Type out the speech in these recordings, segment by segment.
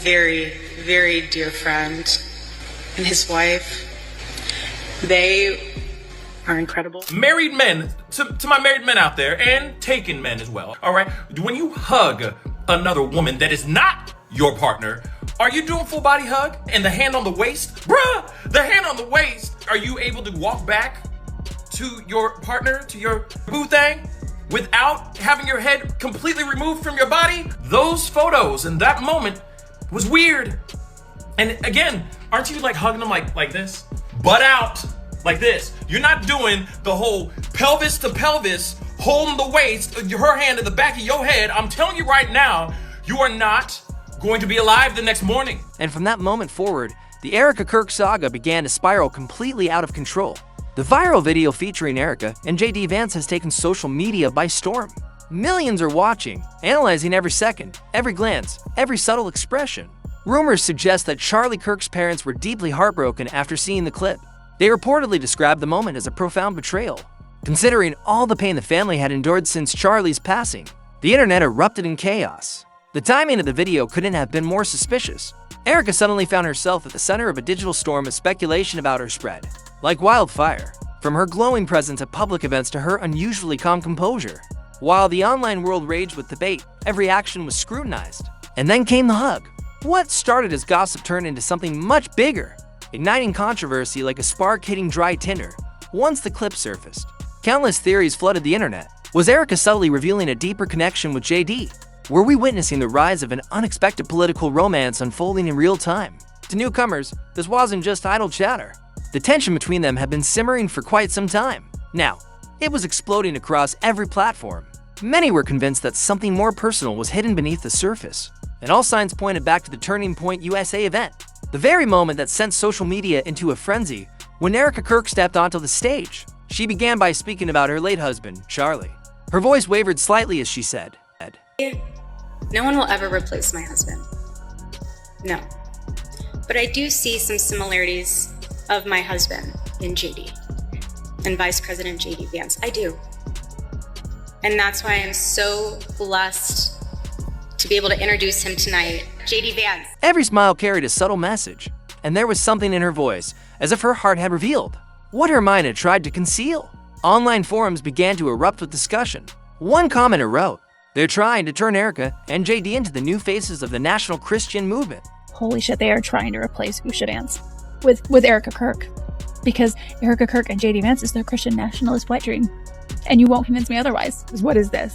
very, very dear friend and his wife. They are incredible. Married men, to my married men out there, and taken men as well, all right? When you hug another woman that is not your partner, are you doing full body hug and the hand on the waist? Bruh, the hand on the waist. Are you able to walk back to your partner, to your boo thing, without having your head completely removed from your body? Those photos and that moment was weird. And again, aren't you like hugging them like this? Butt out, like this. You're not doing the whole pelvis to pelvis, holding the waist, her hand in the back of your head. I'm telling you right now, you are not going to be alive the next morning. And from that moment forward, the Erika Kirk saga began to spiral completely out of control. The viral video featuring Erika and JD Vance has taken social media by storm. Millions are watching, analyzing every second, every glance, every subtle expression. Rumors suggest that Charlie Kirk's parents were deeply heartbroken after seeing the clip. They reportedly described the moment as a profound betrayal. Considering all the pain the family had endured since Charlie's passing, the internet erupted in chaos. The timing of the video couldn't have been more suspicious. Erika suddenly found herself at the center of a digital storm of speculation about her spread, like wildfire, from her glowing presence at public events to her unusually calm composure. While the online world raged with debate, every action was scrutinized. And then came the hug. What started as gossip turned into something much bigger, igniting controversy like a spark hitting dry tinder. Once the clip surfaced, countless theories flooded the internet. Was Erika subtly revealing a deeper connection with JD? Were we witnessing the rise of an unexpected political romance unfolding in real time? To newcomers, this wasn't just idle chatter. The tension between them had been simmering for quite some time. Now, it was exploding across every platform. Many were convinced that something more personal was hidden beneath the surface, and all signs pointed back to the Turning Point USA event, the very moment that sent social media into a frenzy when Erika Kirk stepped onto the stage. She began by speaking about her late husband, Charlie. Her voice wavered slightly as she said, "No one will ever replace my husband. No. But I do see some similarities of my husband in JD and Vice President JD Vance. I do. And that's why I'm so blessed to be able to introduce him tonight, JD Vance." Every smile carried a subtle message, and there was something in her voice, as if her heart had revealed what her mind had tried to conceal. Online forums began to erupt with discussion. One commenter wrote, "They're trying to turn Erika and JD into the new faces of the national Christian movement." Holy shit, they are trying to replace Usha Vance with Erika Kirk. Because Erika Kirk and JD Vance is their Christian nationalist wet dream. And you won't convince me otherwise. What is this?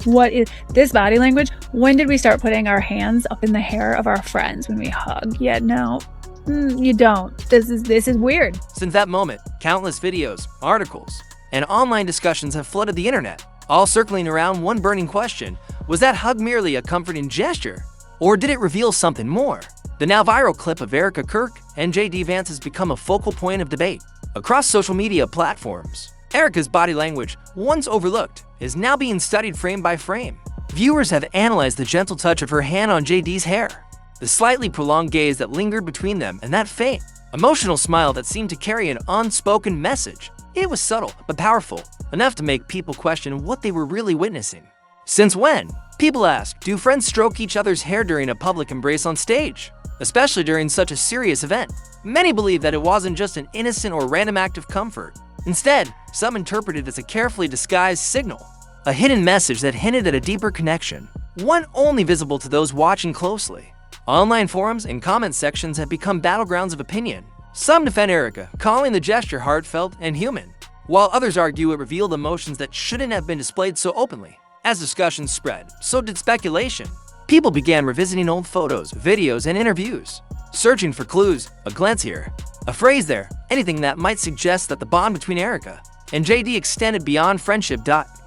What is this body language? When did we start putting our hands up in the hair of our friends when we hug? Yeah, no, you don't. This is weird. Since that moment, countless videos, articles, and online discussions have flooded the internet, all circling around one burning question: was that hug merely a comforting gesture, or did it reveal something more? The now viral clip of Erika Kirk and JD Vance has become a focal point of debate across social media platforms. Erika's body language, once overlooked, is now being studied frame by frame. Viewers have analyzed the gentle touch of her hand on JD's hair, the slightly prolonged gaze that lingered between them, and that faint, emotional smile that seemed to carry an unspoken message. It was subtle but powerful, enough to make people question what they were really witnessing. Since when? People ask, do friends stroke each other's hair during a public embrace on stage? Especially during such a serious event. Many believe that it wasn't just an innocent or random act of comfort. Instead, some interpret it as a carefully disguised signal, a hidden message that hinted at a deeper connection, one only visible to those watching closely. Online forums and comment sections have become battlegrounds of opinion. Some defend Erika, calling the gesture heartfelt and human, while others argue it revealed emotions that shouldn't have been displayed so openly. As discussions spread, so did speculation. People began revisiting old photos, videos, and interviews, searching for clues, a glance here, a phrase there, anything that might suggest that the bond between Erika and JD extended beyond friendship.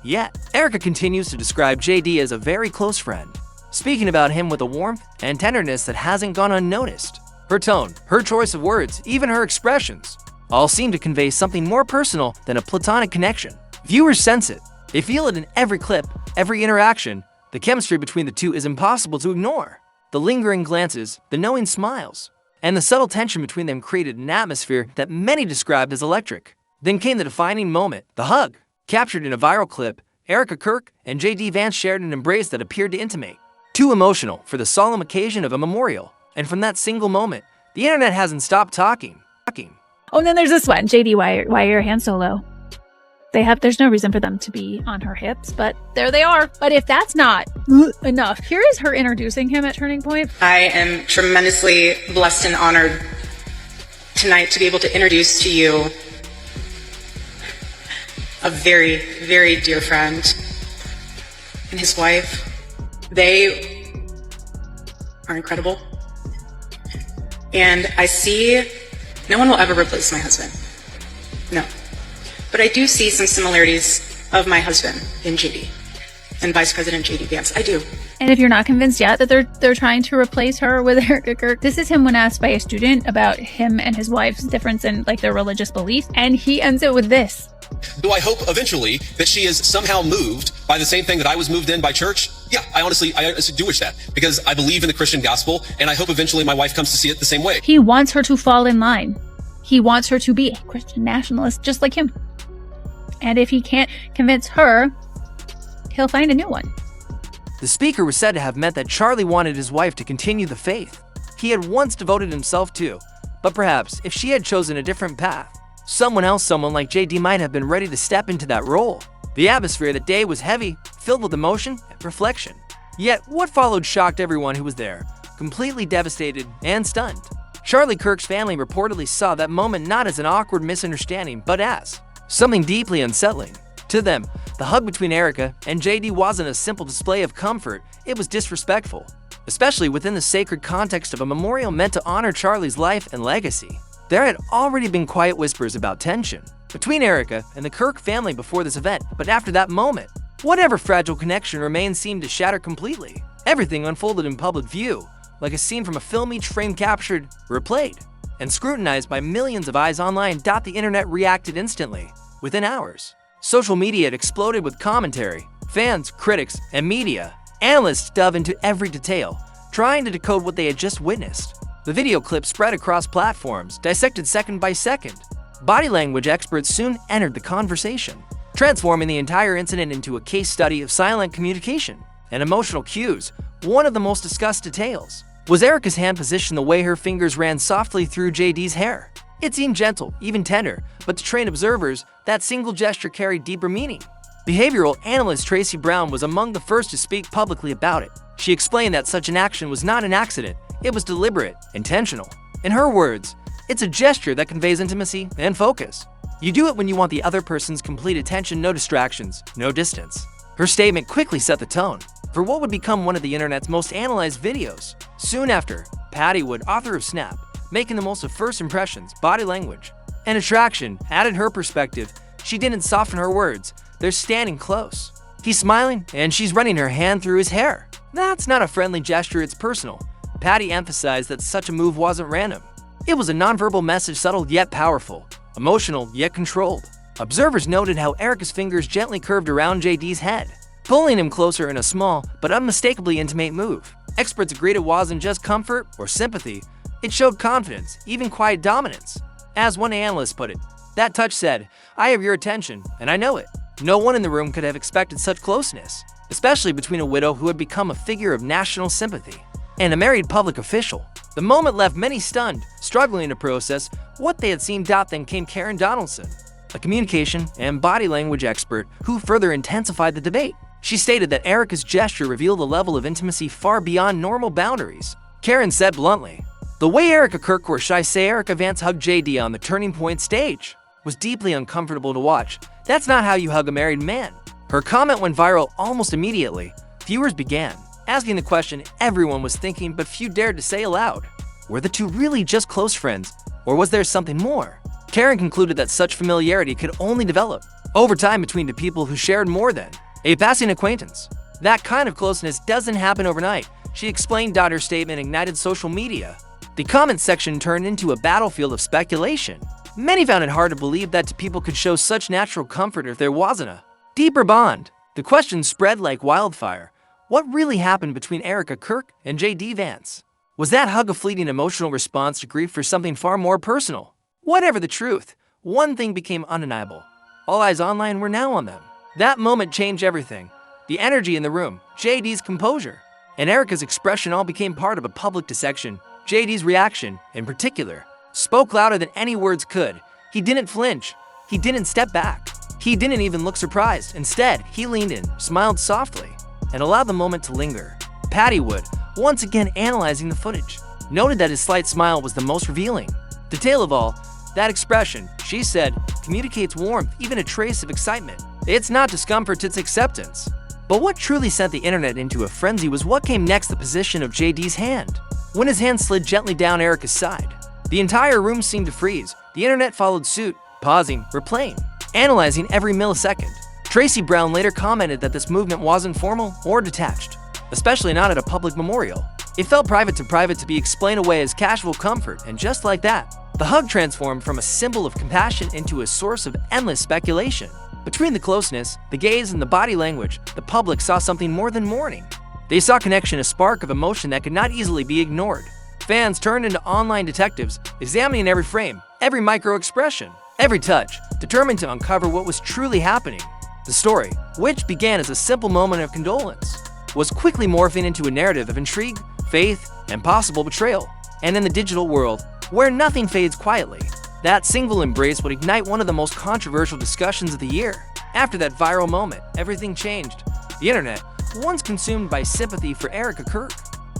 Yet, Erika continues to describe JD as a very close friend, speaking about him with a warmth and tenderness that hasn't gone unnoticed. Her tone, her choice of words, even her expressions, all seem to convey something more personal than a platonic connection. Viewers sense it. They feel it in every clip, every interaction. The chemistry between the two is impossible to ignore. The lingering glances, the knowing smiles, and the subtle tension between them created an atmosphere that many described as electric. Then came the defining moment, the hug. Captured in a viral clip, Erika Kirk and JD Vance shared an embrace that appeared to intimate, too emotional for the solemn occasion of a memorial. And from that single moment, the internet hasn't stopped talking. Oh, and then there's this one. JD, why are your hands so low? There's no reason for them to be on her hips, but there they are. But if that's not enough, here is her introducing him at Turning Point. I am tremendously blessed and honored tonight to be able to introduce to you a very, very dear friend and his wife. They are incredible. And I see no one will ever replace my husband. No. But I do see some similarities of my husband in JD and Vice President JD Vance. I do. And if you're not convinced yet that they're trying to replace her with Erika Kirk, this is him when asked by a student about him and his wife's difference in like their religious beliefs, and he ends it with this. Do I hope eventually that she is somehow moved by the same thing that I was moved in by church? Yeah, I honestly do wish that, because I believe in the Christian gospel, and I hope eventually my wife comes to see it the same way. He wants her to fall in line. He wants her to be a Christian nationalist just like him. And if he can't convince her, he'll find a new one. The speaker was said to have meant that Charlie wanted his wife to continue the faith he had once devoted himself to, but perhaps if she had chosen a different path, someone like JD might have been ready to step into that role. The atmosphere that day was heavy, filled with emotion and reflection. Yet what followed shocked everyone who was there, completely devastated and stunned. Charlie Kirk's family reportedly saw that moment not as an awkward misunderstanding, but as something deeply unsettling. To them, the hug between Erika and JD wasn't a simple display of comfort, it was disrespectful, especially within the sacred context of a memorial meant to honor Charlie's life and legacy. There had already been quiet whispers about tension between Erika and the Kirk family before this event, but after that moment, whatever fragile connection remained seemed to shatter completely. Everything unfolded in public view, like a scene from a film, each frame captured, replayed, and scrutinized by millions of eyes online. The internet reacted instantly. Within hours, social media had exploded with commentary. Fans, critics, and media analysts dove into every detail, trying to decode what they had just witnessed. The video clip spread across platforms, dissected second by second. Body language experts soon entered the conversation, transforming the entire incident into a case study of silent communication and emotional cues. One of the most discussed details was Erika's hand position, the way her fingers ran softly through JD's hair. It seemed gentle, even tender, but to trained observers, that single gesture carried deeper meaning. Behavioral analyst Tracy Brown was among the first to speak publicly about it. She explained that such an action was not an accident, it was deliberate, intentional. In her words, it's a gesture that conveys intimacy and focus. You do it when you want the other person's complete attention, no distractions, no distance. Her statement quickly set the tone for what would become one of the internet's most analyzed videos. Soon after, Patty Wood, author of Snap, making the most of first impressions, body language, and attraction, added her perspective. She didn't soften her words. They're standing close. He's smiling, and she's running her hand through his hair. That's not a friendly gesture, it's personal. Patty emphasized that such a move wasn't random. It was a nonverbal message, subtle yet powerful, emotional yet controlled. Observers noted how Erika's fingers gently curved around JD's head, pulling him closer in a small but unmistakably intimate move. Experts agreed it wasn't just comfort or sympathy, it showed confidence, even quiet dominance. As one analyst put it, that touch said, "I have your attention, and I know it." No one in the room could have expected such closeness, especially between a widow who had become a figure of national sympathy and a married public official. The moment left many stunned, struggling to process what they had seen. Then came Karen Donaldson, a communication and body language expert who further intensified the debate. She stated that Erika's gesture revealed a level of intimacy far beyond normal boundaries. Karen said bluntly, "The way Erika Kirk, or should I say Erika Vance, hugged JD on the Turning Point stage was deeply uncomfortable to watch. That's not how you hug a married man." Her comment went viral almost immediately. Viewers began asking the question everyone was thinking, but few dared to say aloud. Were the two really just close friends, or was there something more? Karen concluded that such familiarity could only develop over time between two people who shared more than a passing acquaintance. That kind of closeness doesn't happen overnight, she explained. Her statement ignited social media. The comment section turned into a battlefield of speculation. Many found it hard to believe that two people could show such natural comfort if there wasn't a deeper bond. The question spread like wildfire. What really happened between Erika Kirk and JD Vance? Was that hug a fleeting emotional response to grief, or something far more personal? Whatever the truth, one thing became undeniable. All eyes online were now on them. That moment changed everything. The energy in the room, JD's composure, and Erika's expression all became part of a public dissection. JD's reaction, in particular, spoke louder than any words could. He didn't flinch. He didn't step back. He didn't even look surprised. Instead, he leaned in, smiled softly, and allowed the moment to linger. Patty Wood, once again analyzing the footage, noted that his slight smile was the most revealing detail of all. That expression, she said, communicates warmth, even a trace of excitement. It's not discomfort, it's acceptance. But what truly sent the internet into a frenzy was what came next, the position of JD's hand. When his hand slid gently down Erika's side, the entire room seemed to freeze. The internet followed suit, pausing, replaying, analyzing every millisecond. Tracy Brown later commented that this movement wasn't formal or detached, especially not at a public memorial. It felt private to be explained away as casual comfort, and just like that, the hug transformed from a symbol of compassion into a source of endless speculation. Between the closeness, the gaze, and the body language, the public saw something more than mourning. They saw connection, a spark of emotion that could not easily be ignored. Fans turned into online detectives, examining every frame, every micro-expression, every touch, determined to uncover what was truly happening. The story, which began as a simple moment of condolence, was quickly morphing into a narrative of intrigue, faith, and possible betrayal. And in the digital world, where nothing fades quietly, that single embrace would ignite one of the most controversial discussions of the year. After that viral moment, everything changed. The internet, once consumed by sympathy for Erika Kirk,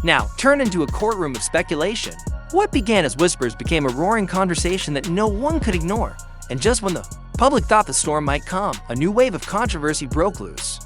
now turned into a courtroom of speculation. What began as whispers became a roaring conversation that no one could ignore. And just when the public thought the storm might calm, a new wave of controversy broke loose.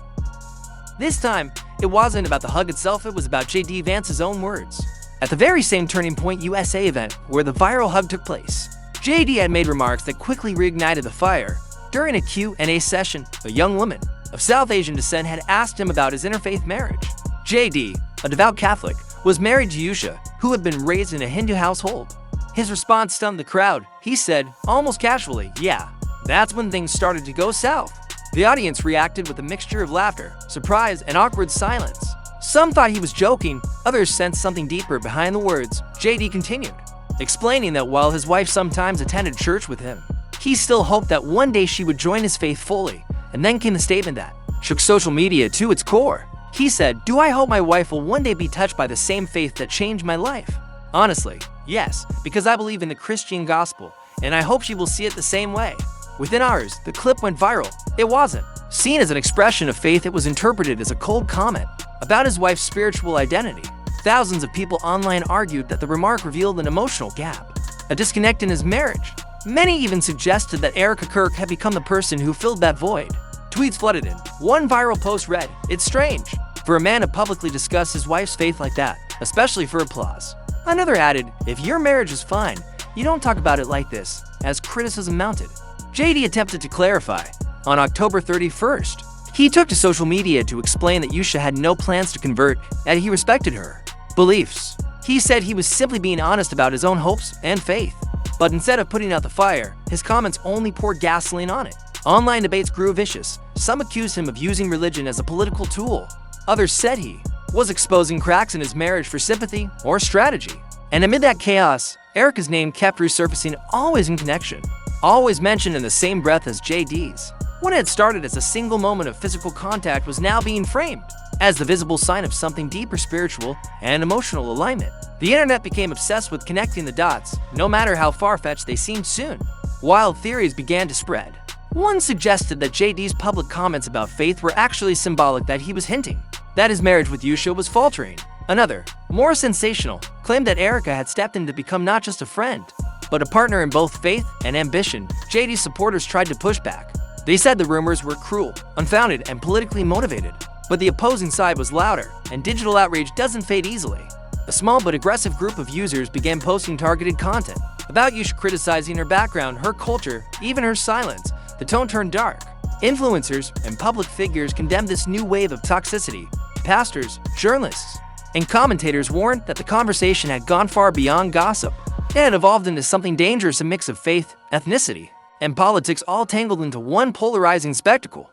This time, it wasn't about the hug itself, it was about JD Vance's own words. At the very same Turning Point USA event where the viral hug took place, JD had made remarks that quickly reignited the fire. During a Q&A session, a young woman of South Asian descent had asked him about his interfaith marriage. JD, a devout Catholic, was married to Yusha, who had been raised in a Hindu household. His response stunned the crowd. He said, almost casually, "Yeah, that's when things started to go south." The audience reacted with a mixture of laughter, surprise, and awkward silence. Some thought he was joking, others sensed something deeper behind the words. JD continued, explaining that while his wife sometimes attended church with him, he still hoped that one day she would join his faith fully. And then came the statement that shook social media to its core. He said, "Do I hope my wife will one day be touched by the same faith that changed my life? Honestly, yes, because I believe in the Christian gospel, and I hope she will see it the same way." Within hours, the clip went viral. It wasn't seen as an expression of faith, it was interpreted as a cold comment about his wife's spiritual identity. Thousands of people online argued that the remark revealed an emotional gap, a disconnect in his marriage. Many even suggested that Erika Kirk had become the person who filled that void. Tweets flooded in. One viral post read, "It's strange for a man to publicly discuss his wife's faith like that, especially for applause." Another added, "If your marriage is fine, you don't talk about it like this," as criticism mounted. JD attempted to clarify. On October 31st, he took to social media to explain that Yusha had no plans to convert, and he respected her beliefs. He said he was simply being honest about his own hopes and faith. But instead of putting out the fire, his comments only poured gasoline on it. Online debates grew vicious. Some accused him of using religion as a political tool. Others said he was exposing cracks in his marriage for sympathy or strategy. And amid that chaos, Erika's name kept resurfacing, always in connection, always mentioned in the same breath as JD's. What had started as a single moment of physical contact was now being framed as the visible sign of something deeper, spiritual and emotional alignment. The internet became obsessed with connecting the dots, no matter how far-fetched they seemed soon. Wild theories began to spread. One suggested that JD's public comments about faith were actually symbolic, that he was hinting that his marriage with Yusha was faltering. Another, more sensational, claimed that Erika had stepped in to become not just a friend, but a partner in both faith and ambition. JD's supporters tried to push back. They said the rumors were cruel, unfounded, and politically motivated. But the opposing side was louder, and digital outrage doesn't fade easily. A small but aggressive group of users began posting targeted content about Yusha, criticizing her background, her culture, even her silence. The tone turned dark. Influencers and public figures condemned this new wave of toxicity. Pastors, journalists, and commentators warned that the conversation had gone far beyond gossip. It had evolved into something dangerous, a mix of faith, ethnicity, and politics, all tangled into one polarizing spectacle.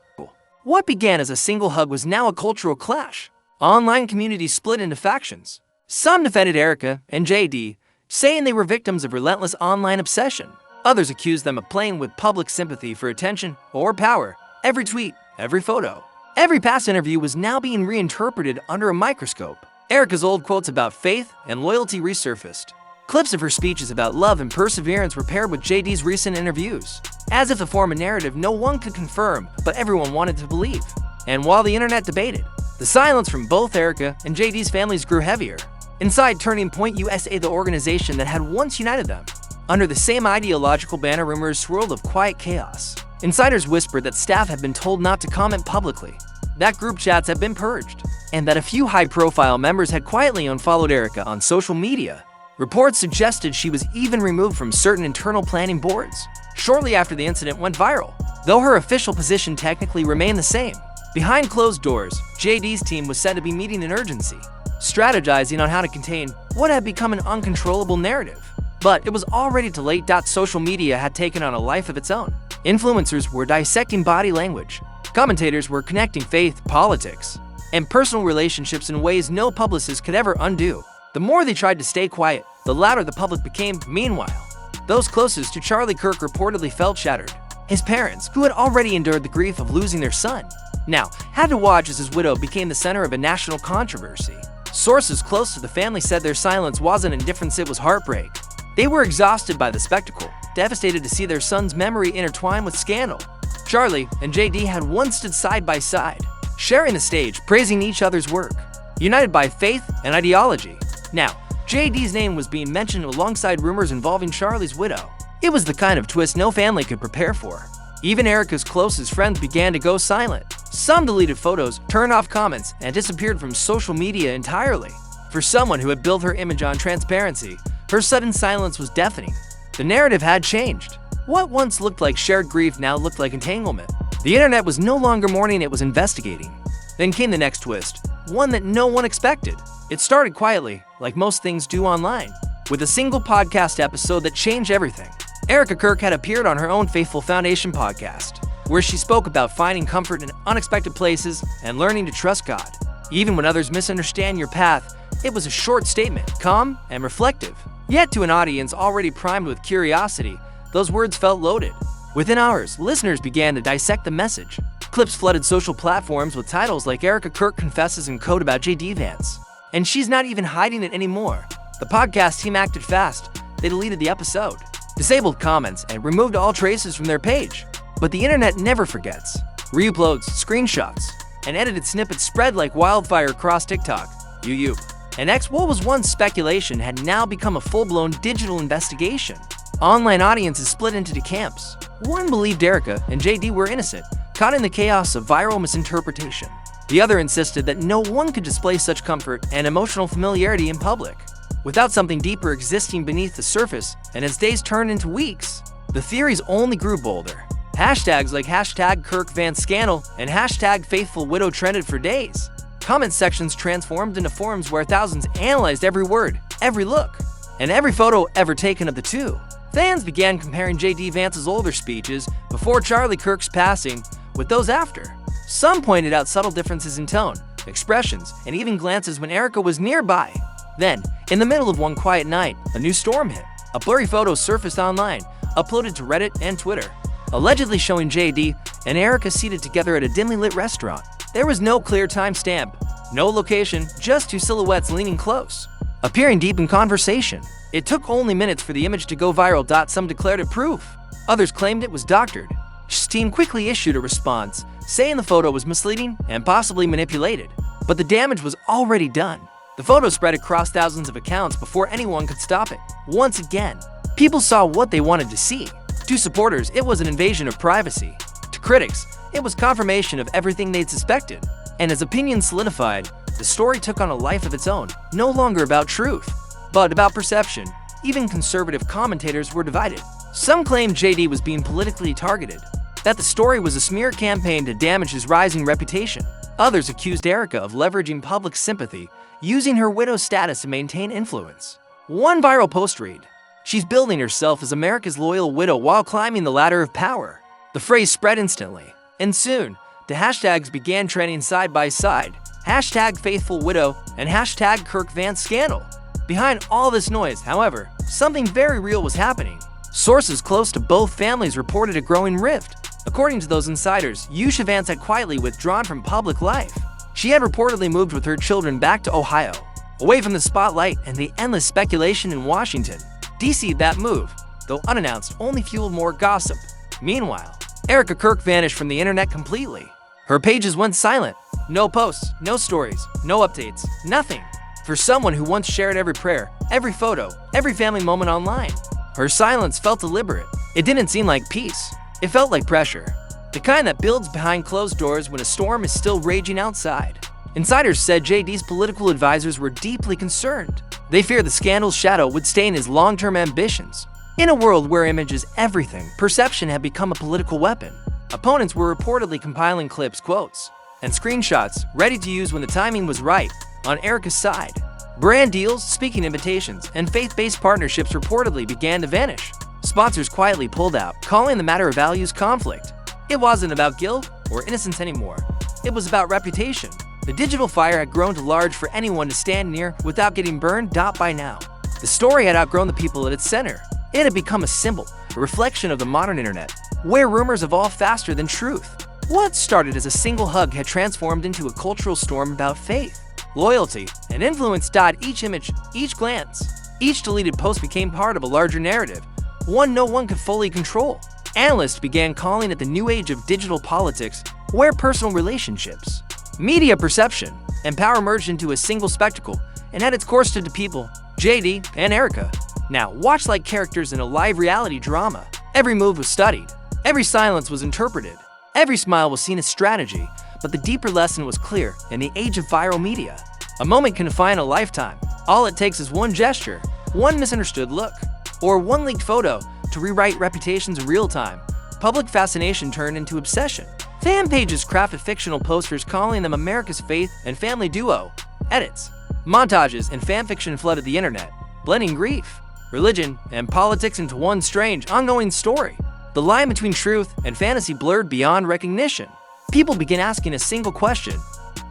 What began as a single hug was now a cultural clash. Online communities split into factions. Some defended Erika and JD, saying they were victims of relentless online obsession. Others accused them of playing with public sympathy for attention or power. Every tweet, every photo, every past interview was now being reinterpreted under a microscope. Erika's old quotes about faith and loyalty resurfaced. Clips of her speeches about love and perseverance were paired with JD's recent interviews, as if to form a narrative no one could confirm, but everyone wanted to believe. And while the internet debated, the silence from both Erika and JD's families grew heavier. Inside Turning Point USA, the organization that had once united them, under the same ideological banner, rumors swirled of quiet chaos. Insiders whispered that staff had been told not to comment publicly, that group chats had been purged, and that a few high-profile members had quietly unfollowed Erika on social media. Reports suggested she was even removed from certain internal planning boards shortly after the incident went viral, though her official position technically remained the same. Behind closed doors, JD's team was said to be meeting in urgency, strategizing on how to contain what had become an uncontrollable narrative. But it was already too late. Social media had taken on a life of its own. Influencers were dissecting body language. Commentators were connecting faith, politics, and personal relationships in ways no publicist could ever undo. The more they tried to stay quiet, the louder the public became. Meanwhile, those closest to Charlie Kirk reportedly felt shattered. His parents, who had already endured the grief of losing their son, now had to watch as his widow became the center of a national controversy. Sources close to the family said their silence wasn't indifference, it was heartbreak. They were exhausted by the spectacle, devastated to see their son's memory intertwined with scandal. Charlie and JD had once stood side by side, sharing the stage, praising each other's work, united by faith and ideology. Now, JD's name was being mentioned alongside rumors involving Charlie's widow. It was the kind of twist no family could prepare for. Even Erika's closest friends began to go silent. Some deleted photos, turned off comments, and disappeared from social media entirely. For someone who had built her image on transparency, her sudden silence was deafening. The narrative had changed. What once looked like shared grief now looked like entanglement. The internet was no longer mourning, it was investigating. Then came the next twist, one that no one expected. It started quietly, like most things do online, with a single podcast episode that changed everything. Erika Kirk had appeared on her own Faithful Foundation podcast, where she spoke about finding comfort in unexpected places and learning to trust God. Even when others misunderstand your path, it was a short statement, calm and reflective. Yet to an audience already primed with curiosity, those words felt loaded. Within hours, listeners began to dissect the message. Clips flooded social platforms with titles like Erika Kirk confesses in code about JD Vance. And she's not even hiding it anymore. The podcast team acted fast. They deleted the episode, disabled comments, and removed all traces from their page. But the internet never forgets. Reuploads, screenshots, and edited snippets spread like wildfire across TikTok, YouTube, and X. What was once speculation had now become a full-blown digital investigation. Online audiences split into two camps. One believed Erika and JD were innocent, caught in the chaos of viral misinterpretation. The other insisted that no one could display such comfort and emotional familiarity in public without something deeper existing beneath the surface. And as days turned into weeks, the theories only grew bolder. Hashtags like #KirkVanceScandal and #FaithfulWidow trended for days. Comment sections transformed into forums where thousands analyzed every word, every look, and every photo ever taken of the two. Fans began comparing JD Vance's older speeches before Charlie Kirk's passing with those after. Some pointed out subtle differences in tone, expressions, and even glances when Erika was nearby. Then, in the middle of one quiet night, a new storm hit. A blurry photo surfaced online, uploaded to Reddit and Twitter, allegedly showing JD and Erika seated together at a dimly lit restaurant. There was no clear timestamp, no location, just two silhouettes leaning close, appearing deep in conversation. It took only minutes for the image to go viral. Some declared it proof. Others claimed it was doctored. His team quickly issued a response, saying the photo was misleading and possibly manipulated. But the damage was already done. The photo spread across thousands of accounts before anyone could stop it. Once again, people saw what they wanted to see. To supporters, it was an invasion of privacy. To critics, it was confirmation of everything they'd suspected. And as opinions solidified, the story took on a life of its own, no longer about truth, but about perception. Even conservative commentators were divided. Some claimed JD was being politically targeted, that the story was a smear campaign to damage his rising reputation. Others accused Erika of leveraging public sympathy, using her widow's status to maintain influence. One viral post read, "She's building herself as America's loyal widow while climbing the ladder of power." The phrase spread instantly, and soon, the hashtags began trending side by side. #FaithfulWidow and #KirkVanceScandal. Behind all this noise, however, something very real was happening. Sources close to both families reported a growing rift. According to those insiders, Vance had quietly withdrawn from public life. She had reportedly moved with her children back to Ohio, away from the spotlight and the endless speculation in Washington, D.C. That move, though unannounced, only fueled more gossip. Meanwhile, Erika Kirk vanished from the internet completely. Her pages went silent. No posts, no stories, no updates, nothing. For someone who once shared every prayer, every photo, every family moment online, her silence felt deliberate. It didn't seem like peace. It felt like pressure. The kind that builds behind closed doors when a storm is still raging outside. Insiders said JD's political advisors were deeply concerned. They feared the scandal's shadow would stain his long-term ambitions. In a world where image is everything, perception had become a political weapon. Opponents were reportedly compiling clips, quotes, and screenshots ready to use when the timing was right on Erika's side. Brand deals, speaking invitations, and faith-based partnerships reportedly began to vanish. Sponsors quietly pulled out, calling the matter a values conflict. It wasn't about guilt or innocence anymore. It was about reputation. The digital fire had grown too large for anyone to stand near without getting burned by now. The story had outgrown the people at its center. It had become a symbol, a reflection of the modern internet, where rumors evolve faster than truth. What started as a single hug had transformed into a cultural storm about faith, loyalty, and influence. Each image, each glance, each deleted post became part of a larger narrative, one no one could fully control. Analysts began calling it the new age of digital politics, where personal relationships, media perception, and power merged into a single spectacle and had its course to the people, JD and Erika. Now, watched like characters in a live reality drama. Every move was studied, every silence was interpreted, every smile was seen as strategy, but the deeper lesson was clear in the age of viral media. A moment can define a lifetime. All it takes is one gesture, one misunderstood look, or one leaked photo to rewrite reputations in real time. Public fascination turned into obsession. Fan pages crafted fictional posters calling them America's faith and family duo. Edits, montages, and fanfiction flooded the internet, blending grief, religion, and politics into one strange, ongoing story. The line between truth and fantasy blurred beyond recognition. People began asking a single question: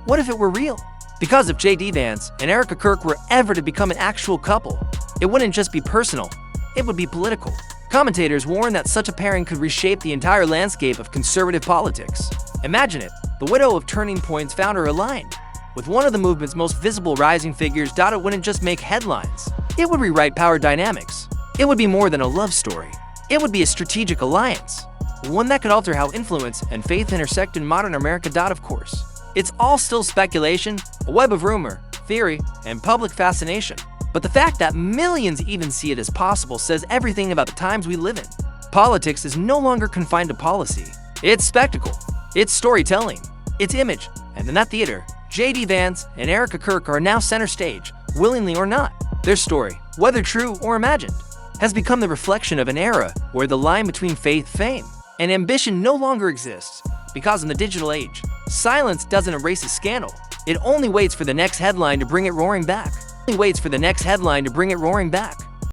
what if it were real? Because if JD Vance and Erika Kirk were ever to become an actual couple, it wouldn't just be personal, it would be political. Commentators warned that such a pairing could reshape the entire landscape of conservative politics. Imagine it, the widow of Turning Point's founder aligned with one of the movement's most visible rising figures. It wouldn't just make headlines, it would rewrite power dynamics. It would be more than a love story. It would be a strategic alliance, one that could alter how influence and faith intersect in modern America. Of course, it's all still speculation, a web of rumor, theory, and public fascination. But the fact that millions even see it as possible says everything about the times we live in. Politics is no longer confined to policy. It's spectacle, it's storytelling, it's image, and in that theater, JD Vance and Erika Kirk are now center stage, willingly or not. Their story, whether true or imagined, has become the reflection of an era where the line between faith, fame, and ambition no longer exists. Because in the digital age, silence doesn't erase a scandal. It only waits for the next headline to bring it roaring back.